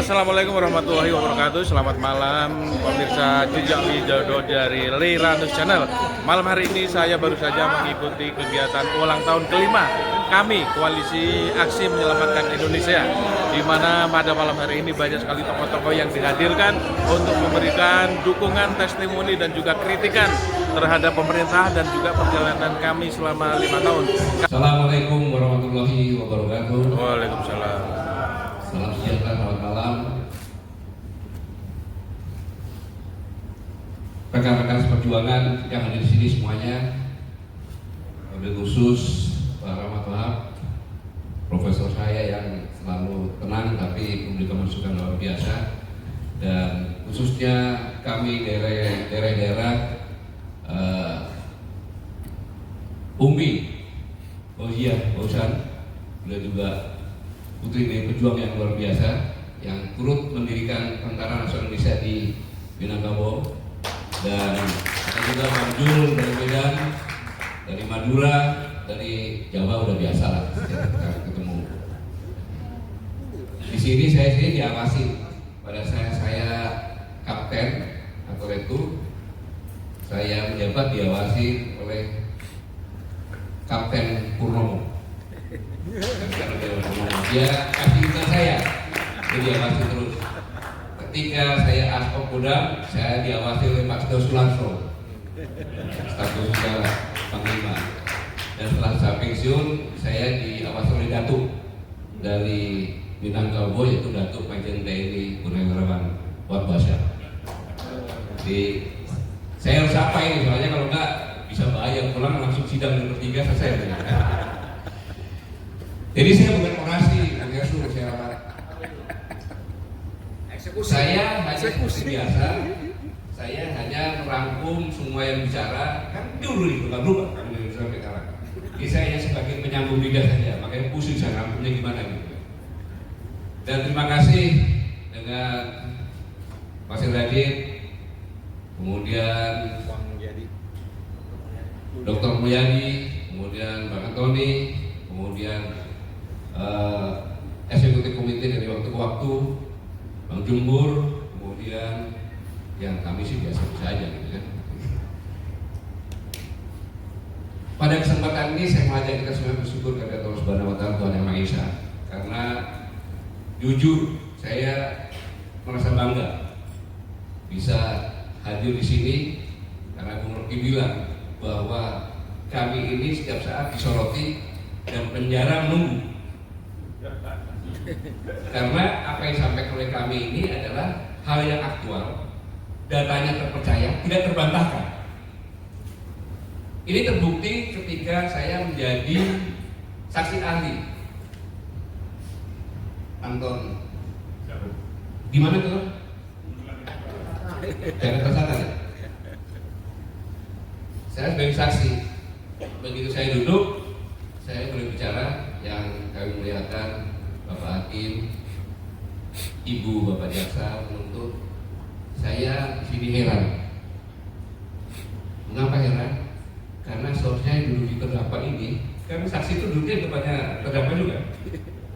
Assalamualaikum warahmatullahi wabarakatuh. Selamat malam pemirsa Jejak Widodo dari Leiranus Channel. Malam hari ini saya baru saja mengikuti kegiatan ulang tahun kelima kami Koalisi Aksi Menyelamatkan Indonesia, di mana pada malam hari ini banyak sekali tokoh-tokoh yang dihadirkan untuk memberikan dukungan, testimoni dan juga kritikan terhadap pemerintah dan juga perjalanan kami selama 5 tahun. Assalamualaikum warahmatullahi wabarakatuh. Waalaikumsalam. Salam sejahtera, selamat malam. Rekan-rekan seperjuangan yang hadir di sini semuanya, wabil khusus Pak Rahmat Wahab, profesor saya yang selalu tenang tapi memberikan masukan luar biasa, dan khususnya kami daerah-daerah Umi, Fauzia, Bausan, beliau juga putri dari pejuang yang luar biasa yang turut mendirikan Tentara Nasional Indonesia di Minangkabau, dan ada juga Bang Jul dari Medan, dari Madura, dari Jawa udah biasa lah ketemu. Di sini saya sendiri diawasi, pada saya kapten atau letu, saya menjabat diawasi oleh Kapten Purnomo. Dia kasih kita saya, jadi diawasi terus. Ketika saya Aspok Kodam, saya diawasi oleh Pak Sedo Sulanso, status segala panglima. Dan setelah saya pensiun, saya diawasi oleh Datuk dari Minangkabau, yaitu Datuk Majen TNI Purnawirawan Watbasya. Jadi saya harus apa ini, soalnya kalau enggak bisa bahaya, pulang langsung sidang nomor 3 selesai. Jadi saya bukan orasi, saya hanya seperti biasa, saya hanya merangkum semua yang bicara, kan dulu itu nggak berubah kan sampai sekarang. Jadi saya hanya sebagai penyambung lidah saja, makanya pusing saya rangkumnya gimana gitu. Dan terima kasih dengan Mas Radit, kemudian Dr. Mulyadi, kemudian Bang Antoni, kemudian eksekutif komite dari waktu ke waktu, Bang Jumur, kemudian yang kami sih biasa-biasa aja gitu kan. Pada kesempatan ini saya mengajak kita semua bersyukur kepada Allah Subhanahu wa Ta'ala, Tuhan Yang Maha Esa, karena jujur saya merasa bangga bisa hadir di sini, karena Bung Rocky bilang bahwa kami ini setiap saat disoroti dan penjara menunggu. Karena apa yang disampaikan oleh kami ini adalah hal yang aktual, datanya terpercaya, tidak terbantahkan. Ini terbukti ketika saya menjadi saksi ahli. Anton, gimana tuh? Jangan tersangka. Saya sebagai saksi, begitu saya duduk, saya boleh bicara yang kami melihatkan Bapak Hakim, Ibu Bapak Jaksa, penuntut. Saya di sini heran. Mengapa heran? Karena seharusnya yang duduk di terdakwa ini, karena saksi itu duduknya di depannya terdakwa juga.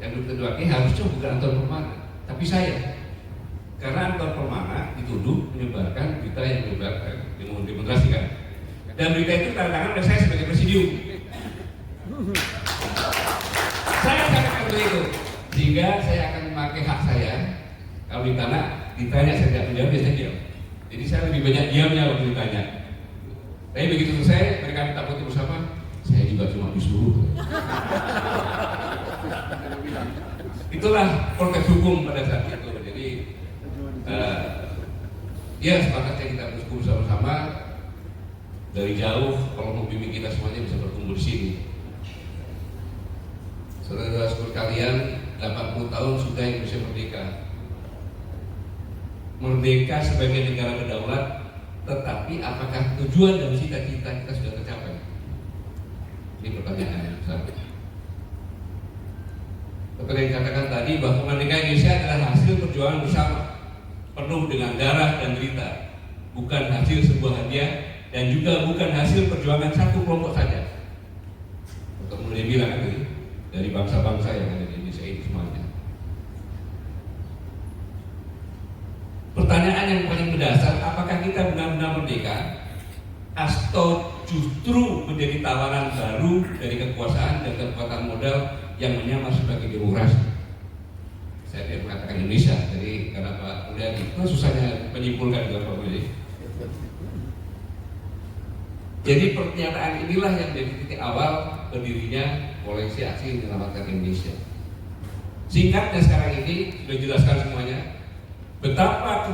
Yang duduk terdakwa ini harusnya bukan Anton Permana, tapi saya. Karena Anton Permana dituduh menyebarkan berita yang menyebarkan, demonstrasikan. Dan berita itu tangan oleh saya sebagai presidium. Saya sampaikan begitu, sehingga saya akan memakai hak saya. Kalau ditanya saya tidak menjawab, saya diam. Jadi saya lebih banyak diamnya kalau ditanya. Tapi begitu selesai, mereka minta foto bersama, saya juga cuma disuruh. Itulah konteks hukum pada saat itu. Jadi ya sepatutnya kita bersyukur bersama-sama. Dari jauh, kalau mau bimbing kita semuanya bisa berkumpul di sini. Saudara-saudara sekalian, 80 tahun sudah Indonesia merdeka. Merdeka sebagai negara berdaulat, tetapi apakah tujuan dan cita-cita kita sudah tercapai? Ini pertanyaan yang besar. Seperti yang dikatakan tadi, bahwa kemerdekaan Indonesia adalah hasil perjuangan bersama, penuh dengan darah dan derita, bukan hasil sebuah hadiah, dan juga bukan hasil perjuangan satu kelompok saja. Untuk mulai bilang dari bangsa-bangsa yang ada di Indonesia ini semuanya. pertanyaan yang paling mendasar, apakah kita benar-benar merdeka atau justru menjadi tawanan baru dari kekuasaan dan kekuatan modal yang menyamar sebagai demokrasi? Saya tidak mengatakan Indonesia, jadi karena Pak Mulyadi itu susahnya menyimpulkan dengan Pak Mulyadi. Jadi pernyataan inilah yang menjadi titik awal berdirinya koalisi aksi menyelamatkan Indonesia. Singkatnya sekarang ini sudah jelaskan semuanya, betapa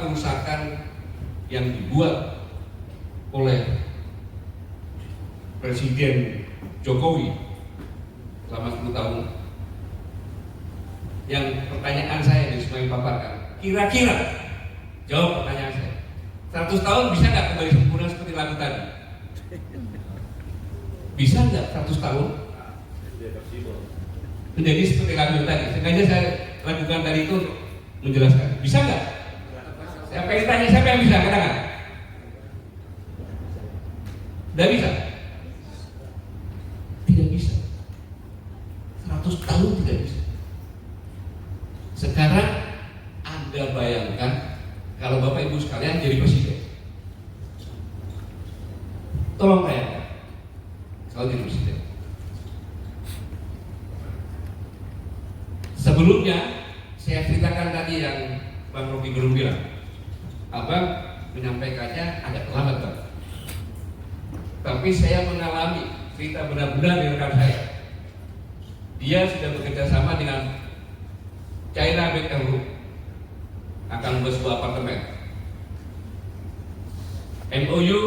kerusakan yang dibuat oleh Presiden Jokowi selama 10 tahun. Yang pertanyaan saya di semuanya paparkan, kira-kira jawab pertanyaan saya, 100 tahun bisa nggak kembali sempurna seperti lagu tadi? Bisa nggak 100 tahun menjadi seperti lagu tadi? Sengaja saya lakukan tadi itu menjelaskan, bisa nggak? Saya pengen tanya, siapa yang bisa? Katakan. Tidak bisa. Tidak bisa. 100 tahun tidak bisa. Sekarang Anda bayangkan kalau Bapak Ibu sekalian jadi presiden. Tolong bayangkan kalau jadi presiden. Sebelumnya saya ceritakan tadi yang Bang Rocky Gerung bilang, Abang menyampaikannya agak terlambat Bang. Tapi saya mengalami cerita benar-benar di rekan saya. Dia sudah bekerja sama dengan China Betel Group akan membuat sebuah apartemen. MOU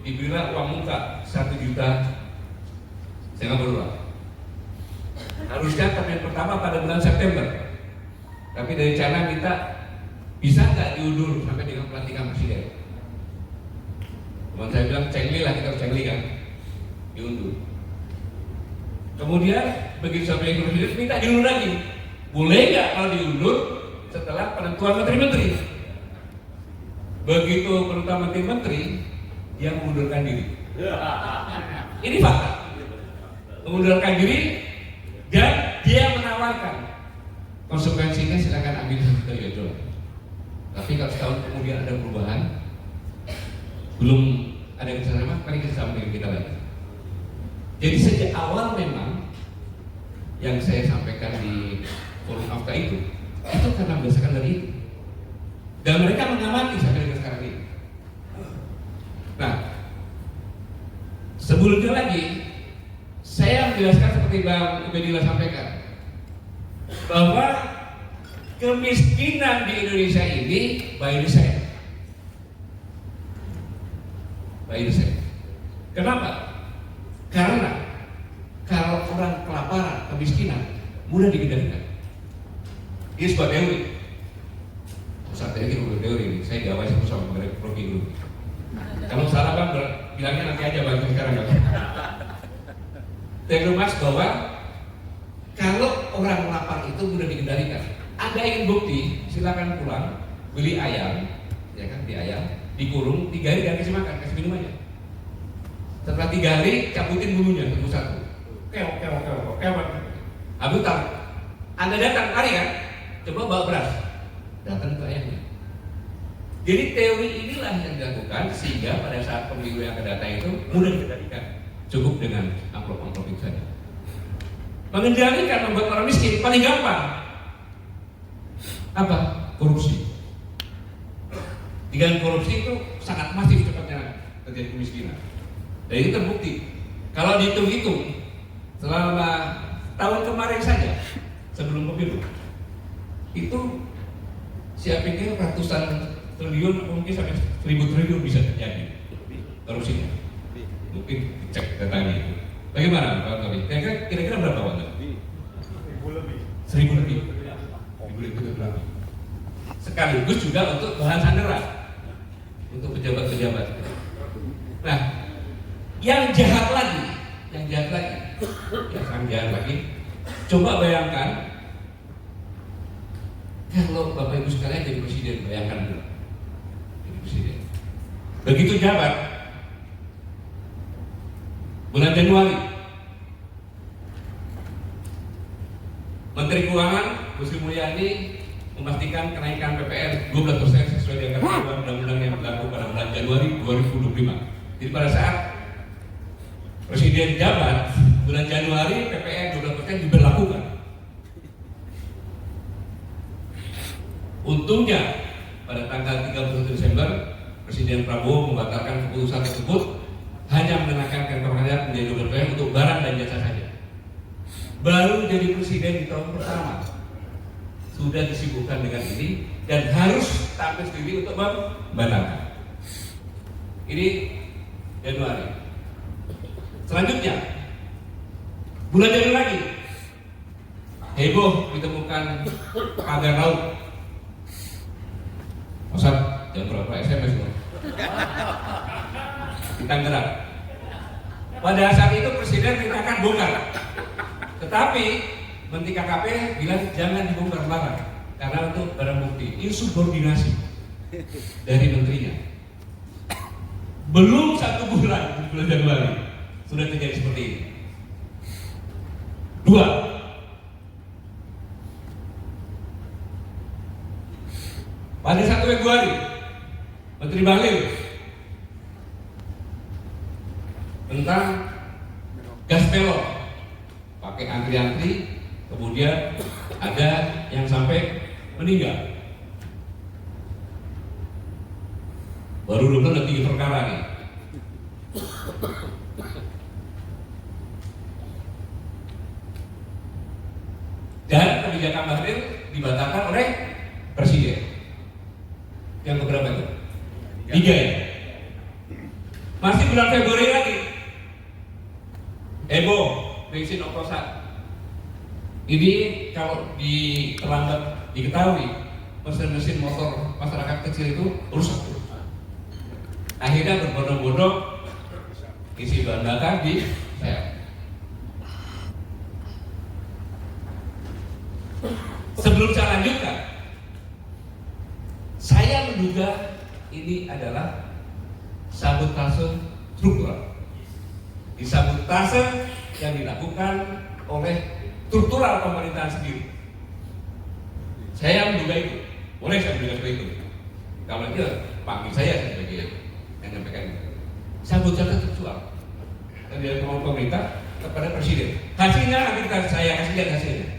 diberilah uang muka 1,5 juta dolar. Harusnya termin pertama pada bulan September, tapi dari China minta bisa nggak diundur sampai dengan pelantikan presiden. Teman saya bilang cengli lah, kita cengli kan, diundur. Kemudian begitu sampai presiden minta diundur lagi, boleh nggak kalau diundur setelah penentuan menteri-menteri. Begitu penentuan menteri-menteri, dia mengundurkan diri. Ini fakta, mengundurkan diri. Dan dia menawarkan konsekuensinya silakan ambil $1 juta. Tapi kalau setahun kemudian ada perubahan, belum ada kerjasama, mari kita sama dengan kita lagi. Jadi sejak awal memang yang saya sampaikan di forum AFTA itu karena berdasarkan dari itu. Dan mereka mengamati sampai dengan sekarang ini. Nah, sebelumnya lagi saya menjelaskan seperti Bang Ubedillah sampaikan bahwa kemiskinan di Indonesia ini by design. By design. Kenapa? Karena kalau orang kelaparan, kemiskinan mudah dikendalikan. Ini sebuah teori. Saat ini teori ini, saya diawasi sama Rocky dulu. Kalau salah Bang, bilangnya nanti aja Bang sekarang Bang. Teori Mas bahwa kalau orang lapar itu mudah dikendalikan. Anda ingin bukti, silakan pulang beli ayam, ya kan, beli ayam, dikurung 3 hari dan kasih makan, kasih minum aja. Setelah 3 hari cabutin bulunya satu-satu. Keok. Habis tahu. Anda datang hari kan, coba bawa beras, datang ke ayamnya. Jadi teori inilah yang dilakukan sehingga pada saat pemilu yang akan datang itu mudah dikendalikan. Cukup dengan amplop-amplop itu saja. Mengendalikan membuat orang miskin paling gampang. Apa? Korupsi. Dengan korupsi itu sangat masif cepatnya terjadi kemiskinan. Dan itu terbukti. Kalau dihitung-hitung selama tahun kemarin saja sebelum pemilu itu saya pikir ratusan triliun mungkin sampai 1.000 triliun bisa terjadi korupsinya. Mungkin cek datanya itu. Bagaimana Pak Tobi? Kira-kira berapa Pak? 1.000 lebih. 1.000 lebih. Sekaligus juga untuk bahan sandaran untuk pejabat-pejabat. Nah, yang jahat lagi, coba bayangkan kalau Bapak Ibu sekalian jadi presiden, bayangkan dulu. Jadi presiden. Begitu jabat bulan Januari, Menteri Keuangan Bu Sri Mulyani memastikan kenaikan PPN 12% sesuai dengan ketentuan undang-undang yang berlaku pada bulan Januari 2025. Jadi pada saat Presiden jabat bulan Januari, PPN 12% diberlakukan. Untungnya pada tanggal 31 Desember Presiden Prabowo membatalkan keputusan tersebut, hanya mengenakan kenaikan pajak menjadi 12% untuk barang dan jasa saja. Baru jadi presiden di tahun pertama sudah disibukkan dengan ini dan harus tampil sendiri untuk membatalkan. Ini Januari. Selanjutnya bulan Januari lagi heboh ditemukan pagar laut. Ustaz, jam berapa SMS loh? Di Tangerang. Pada saat itu presiden mintakan bongkar, tetapi Menteri KKP bilang jangan dibongkar barang karena untuk barang bukti. Ini subordinasi dari menterinya. Belum 1 bulan Januari sudah terjadi seperti ini. 2. Pada 1 Februari Menteri Bahlil tentang gas melon pakai antri-antri, kemudian ada yang sampai meninggal. Baru ada 3 perkara nih. Dan kebijakan Bahlil dibatalkan oleh Presiden. Yang keberapa itu? 3 ya. Masih bulan Februari lagi. Heboh, bensin oplosan. Ini kalau terlambat diketahui, mesin-mesin motor masyarakat kecil itu rusak. Akhirnya berbondong-bondong isi bahan bakar di sel. Sebelum saya lanjutkan, saya menduga ini adalah sabotase struktural. Sabotase yang dilakukan oleh struktural pemerintahan sendiri. Saya menduga itu. Boleh saya menduga seperti itu. Kalau dia panggil saya sebagai yang menyampaikan sabotase struktural dari pemerintah kepada presiden. Hasilnya nanti saya kasih lihat hasilnya.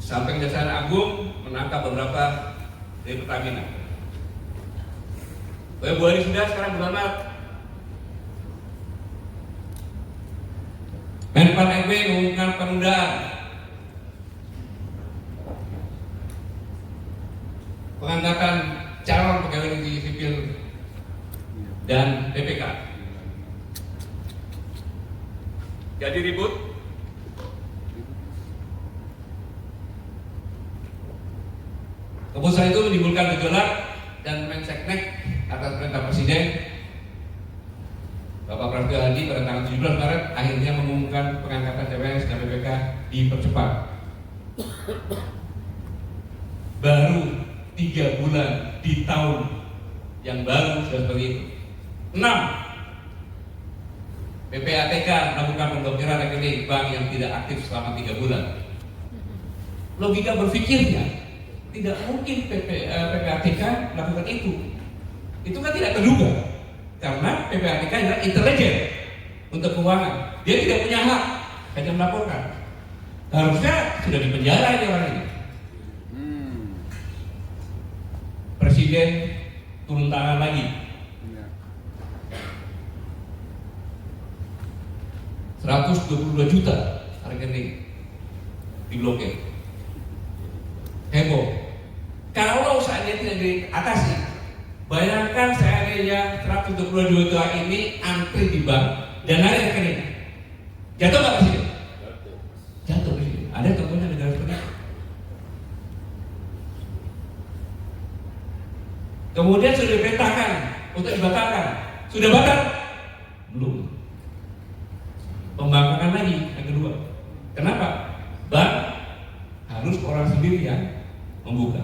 Sampai Kejaksaan Agung menangkap beberapa dari Pertamina. Februari sudah, sekarang bulan Maret. Menpan RB mengumumkan penundaan pengangkatan calon pegawai negeri sipil dan PPK. Jadi ribut. Keputusan itu menimbulkan gejolak dan Menseknek atas perintah Presiden Bapak Prasetyo Adi pada tanggal 17 Maret akhirnya mengumumkan pengangkatan CPNS dan PPK dipercepat. Baru 3 bulan di tahun yang baru sudah seperti itu. 6. PPATK melakukan pemblokiran rekening bank yang tidak aktif selama 3 bulan. Logika berpikirnya tidak mungkin PPATK melakukan itu. Itu kan tidak terduga, karena PPATK adalah intelijen untuk keuangan. Dia tidak punya hak, hanya melaporkan. Harusnya sudah dipenjara ini orang ini. Presiden turun tangan lagi. 122 juta rekening diblokir. Heboh. Kalau seandainya tidak diatasi, bayangkan seandainya 122 juta ini antri di bank dan ada rekening, jatuh nggak presiden? Jatuh presiden. Ada contohnya negara seperti itu. Kemudian sudah diperintahkan untuk dibatalkan, sudah batal? Belum. Pembangkangan lagi yang kedua. Kenapa? Bank harus orang sendiri yang membuka.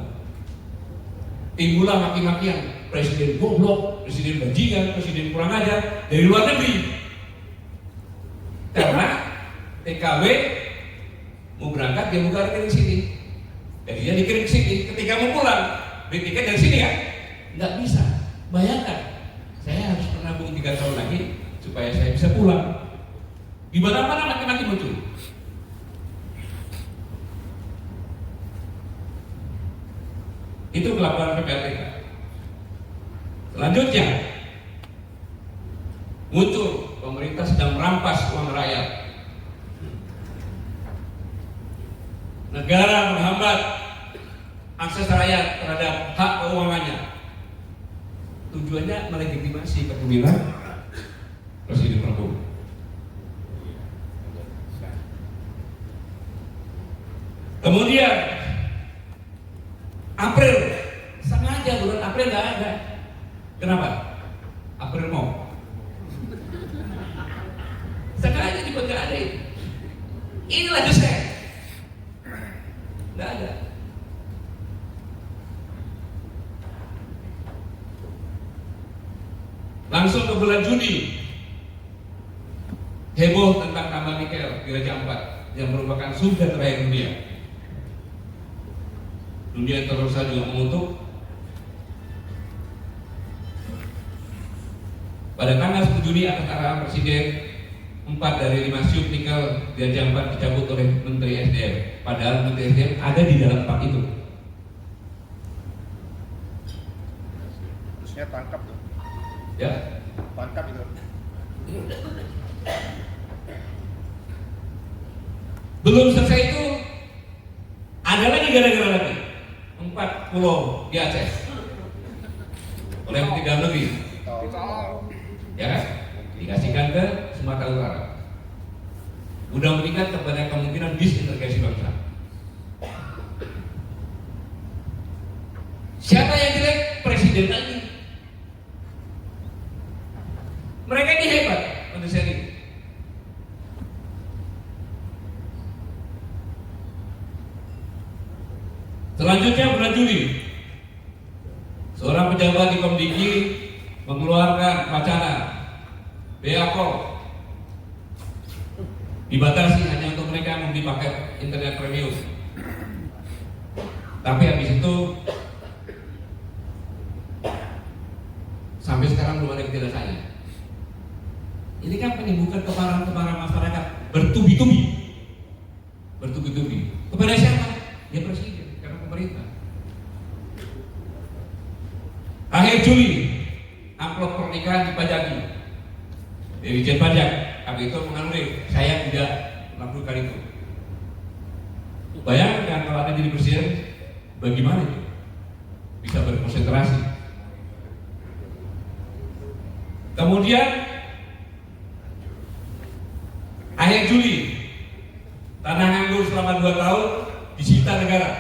Timbullah maki-makian, presiden goblok, presiden bajingan, presiden kurang ajar dari luar negeri. TKW mau berangkat dia buka rekening sini, jadi dia dikirim ke sini. Ketika mau pulang beli tiket dari sini kan nggak bisa. Bayangkan saya harus menabung 3 tahun lagi supaya saya bisa pulang. Di mana-mana maki-maki muncul. Itu kelakuan PPATK. Selanjutnya muncul pemerintah sedang merampas uang rakyat. Negara menghambat akses rakyat terhadap hak keuangannya. Tujuannya melegitimasi kepemimpinan Presiden Prabowo. Kemudian April, sengaja bulan April nggak ada. Kenapa? April mau. Sengaja juga nggak ada itu. Inilah desain. Nggak ada. Langsung ke bulan Juni, heboh tentang tambang nikel di Raja Ampat yang merupakan surga terakhir dunia. Dunia terus juga mengutuk. Pada tanggal 10 Juni atas arahan Presiden, 4 dari 5 syuk nikel di Raja Ampat dicabut oleh Menteri SDM. Padahal Menteri SDM ada di dalam tempat itu. Terusnya tangkap tuh. Ya, Tangkap itu. belum selesai itu ada lagi gara-gara lagi 4 pulau di Aceh oleh Menteri Dalam Negeri, ya kan? Dikasihkan ke Sumatera Utara. Udah meningkat kepada kemungkinan disintegrasi bangsa. Siapa yang jelek? Presiden lagi. Mereka ini hebat menurut saya ini. Selanjutnya bulan Juli, seorang pejabat di Komdiki mengeluarkan wacana BA-Call dibatasi hanya untuk mereka yang membeli paket internet premium. Tapi habis itu sampai sekarang belum ada kejelasannya. Ini kan menimbulkan keparahan masyarakat bertubi-tubi. Kepada siapa? Ya Presiden, karena pemerintah. Akhir Juli, amplop pernikahan dipajaki. Dirjen Pajak, tapi itu menganulir. Saya tidak melakukan itu. Bayangkan kalau Anda jadi presiden, bagaimana itu? Bisa berkonsentrasi. Kemudian akhir Juli, tanah nganggur selama 2 tahun disita negara.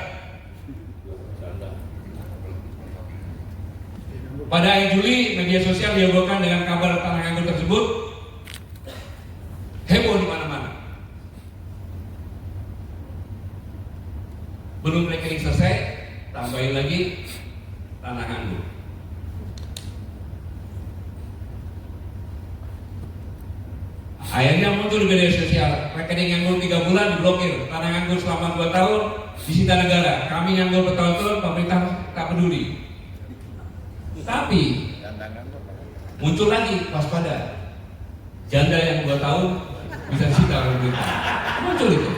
Pada akhir Juli, media sosial dihebohkan dengan kabar tanah nganggur tersebut. Heboh di mana-mana. Belum rekening selesai, tambahin lagi tanah nganggur. Akhirnya muncul di media sosial, rekening nganggur 3 bulan diblokir, tanah nganggur selama 2 tahun disita negara. Kami nganggur bertahun-tahun, pemerintah tak peduli. Tapi muncul lagi waspada, janda yang 2 tahun bisa disita oleh pemerintah. Muncul itu.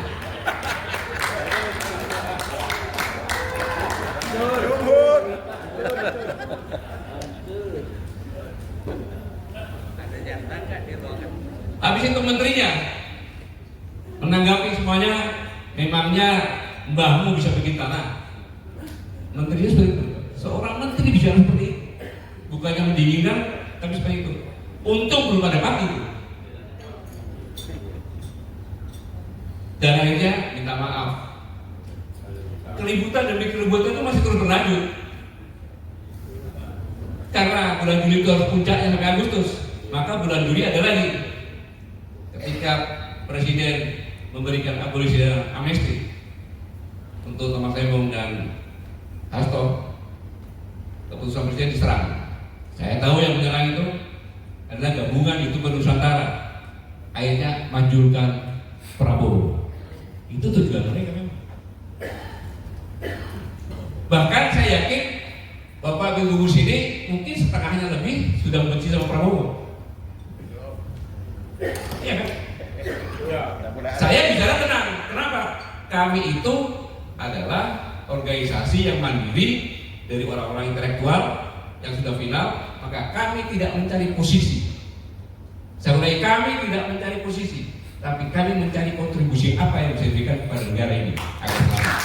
Habis itu menterinya menanggapi semuanya, memangnya mbahmu bisa bikin tanah. Menterinya seperti itu. Seorang menteri bicara seperti itu, bukannya mendinginkan, tapi seperti itu. Untung belum ada pagi itu. Dan akhirnya minta maaf. Keributan demi keributan itu masih terus berlanjut. Karena bulan Juli itu harus puncaknya sampai Agustus, maka bulan Juli ada lagi. Ketika Presiden memberikan abolisi dan amnesti untuk Thomas Lembong dan Hasto, keputusan Presiden diserang. Saya tahu yang menyerang itu adalah gabungan YouTuber Nusantara. Akhirnya manjurkan Prabowo. Itu tujuan mereka memang. Bahkan saya yakin Bapak Ibu Gubernur sini mungkin setengahnya lebih sudah benci sama Prabowo. Iya kan? Saya bicara tenang. Kenapa? Kami itu adalah organisasi yang mandiri dari orang-orang intelektual yang sudah final, maka kami tidak mencari posisi. Saya ulangi, kami tidak mencari posisi, tapi kami mencari kontribusi apa yang bisa diberikan kepada negara ini agar selamat.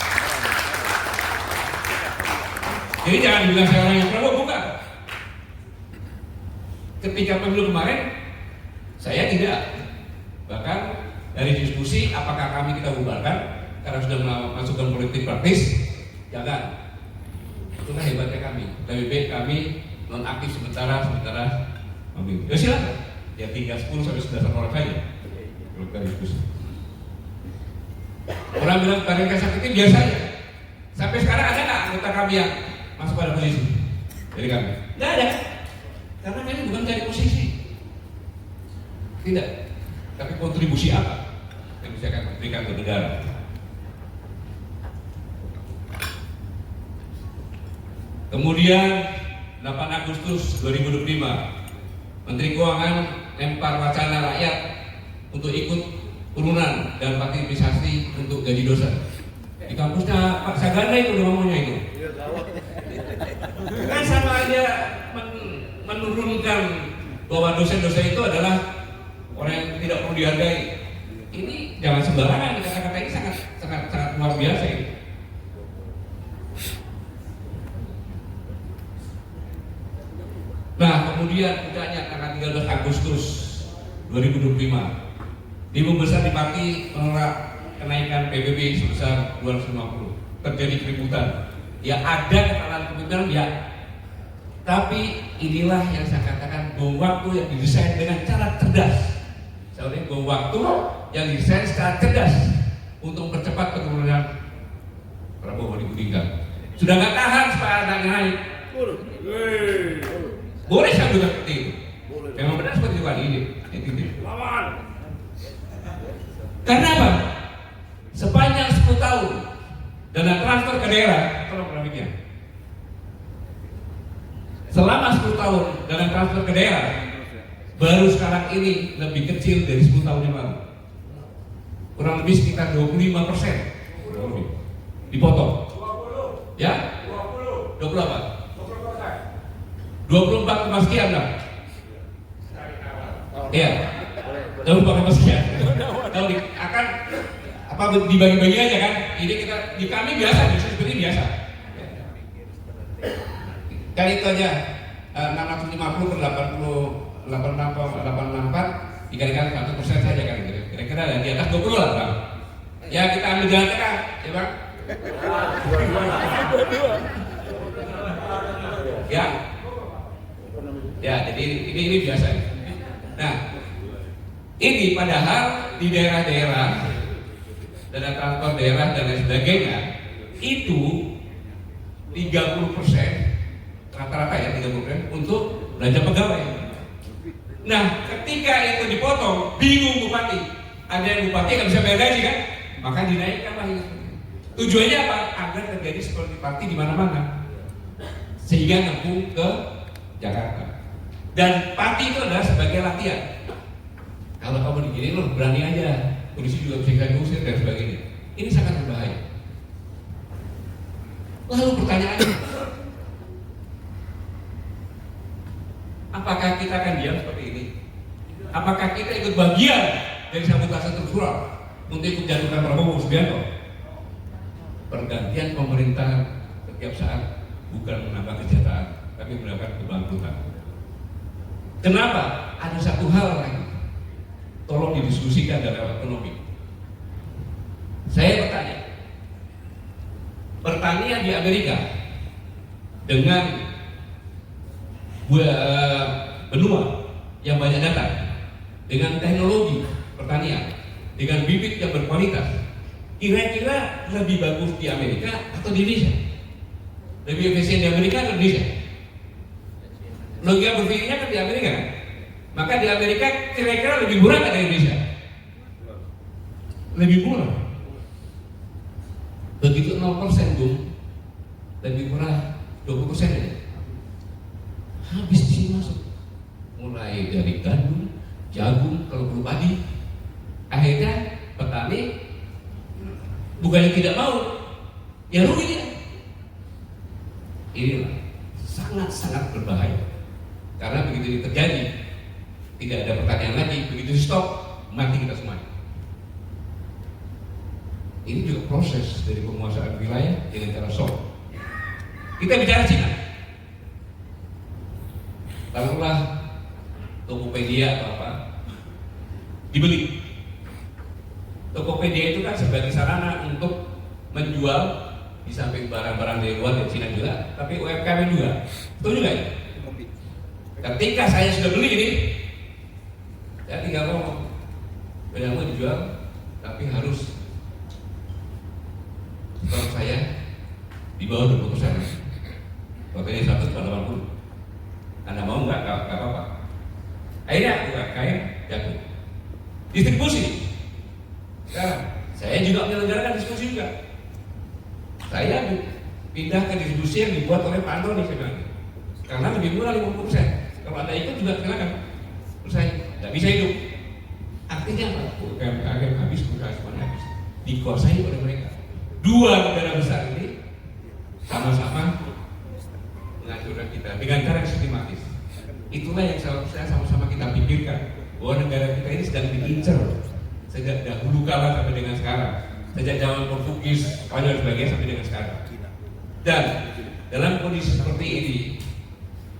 Jadi jangan bilang saya orang yang Prabowo, bukan. Ketika pemilu kemarin, saya tidak. Bahkan dari diskusi apakah kami kita bubarkan karena sudah memasukkan politik praktis, jangan. Itulah hebatnya kami. Lebih baik kami nonaktif sementara memilih. Ya silakan. Ya tinggal 10 sampai 11 orang saja. Kalau kita diskusi. Orang bilang Barangkali Sakti biasa aja. Sampai sekarang ada nggak anggota kami yang masuk pada posisi dari kami? Nggak ada. Karena kami bukan cari posisi. Tidak. Tapi kontribusi apa yang bisa kami berikan ke negara? Kemudian 8 Agustus 2025, Menteri Keuangan lempar wacana rakyat untuk ikut urunan dan partisipasi untuk gaji dosen. Di kampusnya Pak Saganda itu udah ngomongnya itu. Kan sama aja menurunkan bahwa dosen-dosen itu adalah orang yang tidak perlu dihargai. Ini jangan sembarangan, kata-kata ini sangat luar biasa ini. Nah, kemudian puncaknya tanggal 13 Agustus 2025, Ibu besar di Parti menolak kenaikan PBB sebesar 250. Terjadi keributan. Ya ada kesalahan kepemimpinan ya. Tapi inilah yang saya katakan bom waktu yang didesain dengan cara cerdas. Saya ulangi, bom waktu yang didesain secara cerdas untuk mempercepat penurunan Prabowo dipudingkan. Sudah nggak tahan supaya anaknya naik. Boleh saya juga seperti itu. Memang benar seperti itu kali ini. Lawan. Karena apa? Sepanjang 10 tahun dana transfer ke daerah, tolong grafiknya. Selama 10 tahun dana transfer ke daerah, baru sekarang ini lebih kecil dari 10 tahun yang lalu. Kurang lebih sekitar 25%. Dipotong. Ya? 20 apa? 24 sekian lah. Iya. 24 sekian. Kalau akan apa dibagi-bagi aja kan? Ini kita di kami biasa, seperti biasa. Kali itu aja 650 per 864 dikalikan 1% saja kan? Kira-kira di atas 20 lah bang. Ya kita ambil jalan tengah, ya bang. Ya. Ya, jadi ini biasa. Nah, ini padahal di daerah-daerah, dana transfer daerah dan lain sebagainya, itu 30% rata-rata ya 30% untuk belanja pegawai. Nah, ketika itu dipotong, bingung bupati. Ada yang bupati nggak bisa bayar gaji kan? Maka dinaikkan lah itu. Tujuannya apa? Agar terjadi seperti parti di mana-mana, sehingga nyambung ke Jakarta. Dan parti itu adalah sebagai latihan. Kalau kamu digini lo berani aja, polisi juga bisa diusir dan sebagainya. Ini sangat berbahaya. Lalu pertanyaannya, apakah kita akan diam seperti ini? Apakah kita ikut bagian dari sabotase struktural untuk ikut jatuhkan Prabowo Subianto? Pergantian pemerintahan setiap saat bukan menambah kesejahteraan, tapi menambah kebangkrutan. Kenapa? Ada satu hal lagi, tolong didiskusikan dalam ekonomi. Saya bertanya, pertanian di Amerika dengan benua yang banyak datang, dengan teknologi pertanian, dengan bibit yang berkualitas, kira-kira lebih bagus di Amerika atau di Indonesia? Lebih efisien di Amerika atau di Indonesia? Logika berpikirnya kan di Amerika kan? Maka di Amerika kira-kira lebih murah dari Indonesia? lebih murah. Begitu 0% Bung, lebih murah 20% ya. Habis di sini masuk. Mulai dari gandum, jagung, kalau perlu padi. Akhirnya petani bukannya tidak mau, ya rugi dia. Inilah sangat-sangat berbahaya. Karena begitu ini terjadi, tidak ada pertanian lagi, begitu stop, mati kita semua. Ini juga proses dari penguasaan wilayah dengan cara shock. Kita bicara Cina. Taruhlah Tokopedia atau apa, dibeli. Tokopedia itu kan sebagai sarana untuk menjual di samping barang-barang dari luar dari Cina juga, tapi UMKM juga. Betul juga ya? Ketika saya sudah beli ini, saya tinggal ngomong, beda mau dijual, tapi harus stok saya di bawah 20%. Totalnya 180. Anda mau nggak apa-apa. Akhirnya UMKM jatuh. Distribusi. Sekarang saya juga menyelenggarakan diskusi juga. Saya pindah ke distribusi yang dibuat oleh Pak Antoni sebenarnya. Karena lebih murah 50%. Kalau Anda ikut juga silakan. Terus saya nggak bisa hidup. Artinya apa? UMKM habis, usaha semuanya habis. Dikuasai oleh mereka. Dua negara besar ini sama-sama menghancurkan kita dengan cara yang sistematis. Itulah yang seharusnya sama-sama kita pikirkan, bahwa negara kita ini sedang diincar sejak dahulu kala sampai dengan sekarang, sejak zaman Portugis, Spanyol sebagainya sampai dengan sekarang. Dan dalam kondisi seperti ini,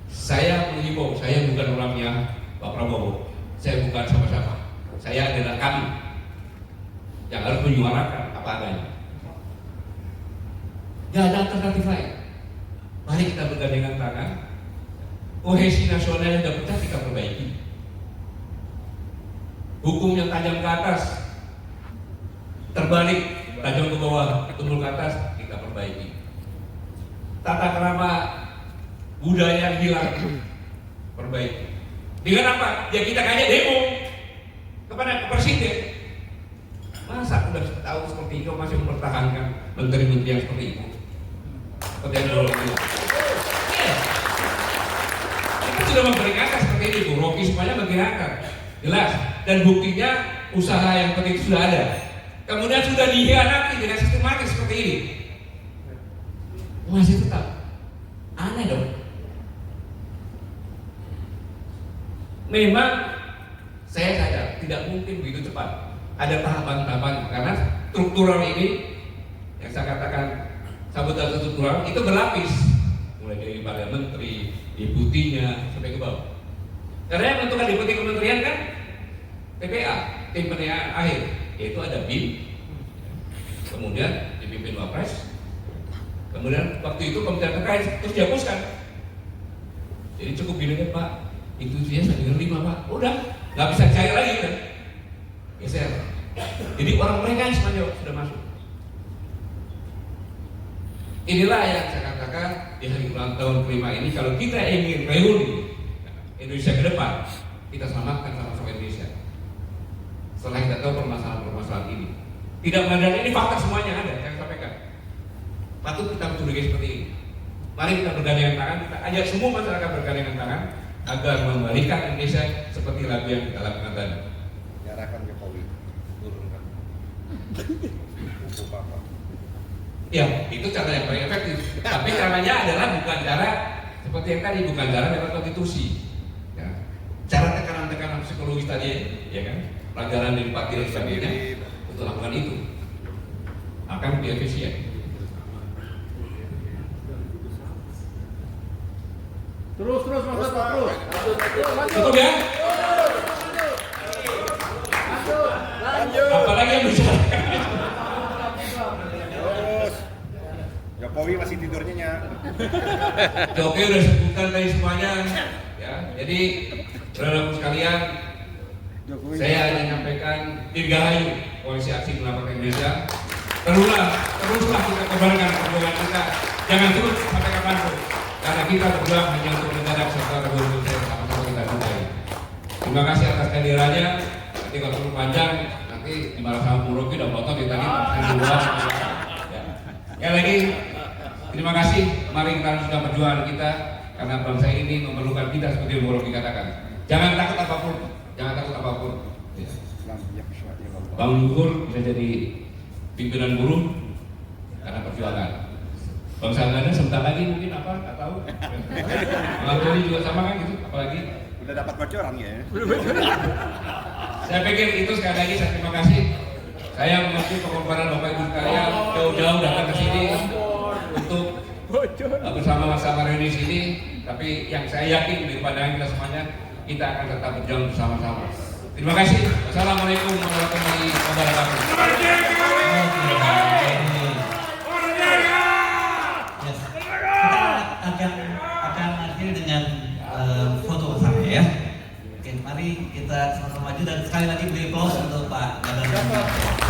saya mengimbau, saya bukan orangnya Pak Prabowo, saya bukan siapa-siapa, saya adalah kami yang harus menyuarakan apa adanya. Gak ada alternatif lain. Mari kita bergandengan tangan. Kohesi nasional yang sudah pecah kita perbaiki. Hukum yang tajam ke atas, terbalik, tajam ke bawah, tumbul ke atas, kita perbaiki. Tata krama budaya yang hilang, perbaiki. Dengan apa? Ya kita kayak demo kepada presiden. Masa udah tahu seperti itu masih mempertahankan menteri-menteri yang seperti itu? Seperti yang dulu bilang. Kita sudah memperingatkan seperti ini, Bu. Rocky semuanya memperingatkan, jelas. Dan buktinya usaha yang seperti itu sudah ada. Kemudian sudah dihianati dengan sistematis seperti ini. Masih tetap aneh dong. Memang saya sadar tidak mungkin begitu cepat. Ada tahapan-tahapan karena struktural ini yang saya katakan sabotase struktural itu berlapis, mulai dari pada menteri, deputinya sampai ke bawah. Karena yang menentukan deputi kementerian kan TPA, tim penilaian akhir, yaitu ada BIM, kemudian dipimpin Wapres, kemudian waktu itu kementerian terkait terus dihapuskan. Jadi cukup bilangnya Pak, itu dia saya dengar 5 Pak, udah nggak bisa cair lagi kan, geser. Jadi orang mereka yang semuanya sudah masuk. Inilah yang saya katakan di hari ulang tahun kelima ini, kalau kita ingin reuni Indonesia ke depan, kita selamatkan sama-sama Indonesia. Setelah kita tahu permasalahan-permasalahan ini, tidak menandai ini fakta semuanya ada, saya sampaikan. Patut kita mencurigai seperti ini. Mari kita bergandengan tangan, kita ajak semua masyarakat bergandengan tangan agar membalikan Indonesia seperti lagu yang kita lakukan tadi. Nyarahkan Jokowi, turunkan buku Bapak. Ya, itu cara yang paling efektif. Tapi caranya adalah bukan cara seperti yang tadi, bukan cara lewat konstitusi. Ya. Cara tekanan-tekanan psikologis tadi, ya kan, pelajaran dari Pak dan sebagainya, untuk lakukan itu akan lebih efisien. Terus Mas Toto, terus. Cukup ya? Apalagi yang bicara? Terus Jokowi masih tidurnya nya. Oke, udah sebutkan tadi semuanya, ya. Jadi, saudara sekalian, saya hanya menyampaikan dirgahayu Koalisi Aksi Menyelamatkan Indonesia. Teruslah kita kembangkan perjuangan kita. Jangan terus sampai kapanpun. Karena kita berjuang hanya untuk negara serta Republik Indonesia sama-sama kita cintai. Terima kasih atas kehadirannya. Nanti kalau perlu panjang, nanti nanti dimarah sama Bu Rocky udah potong ya tadi dua. Ya lagi, terima kasih. Mari kita lanjutkan perjuangan kita karena bangsa ini memerlukan kita seperti yang Bu Rocky katakan. Jangan takut apapun, jangan takut apapun. Ya. Bang Luhur bisa jadi pimpinan buruh karena perjuangan. Bang Sanggana sebentar lagi mungkin apa, nggak tahu. Bang Doni juga sama kan gitu, apalagi. Udah dapat bocoran ya? Saya pikir itu sekali lagi saya terima kasih. Saya mengerti pengorbanan Bapak Ibu sekalian jauh-jauh datang ke sini untuk bersama-sama reuni sini. Tapi yang saya yakin di pandangan kita semuanya, kita akan tetap berjuang bersama-sama. Terima kasih. Wassalamualaikum warahmatullahi wabarakatuh. Akan akhir dengan foto bersama ya. Oke, mari kita sama-sama maju dan sekali lagi beri aplaus untuk Pak Dadang.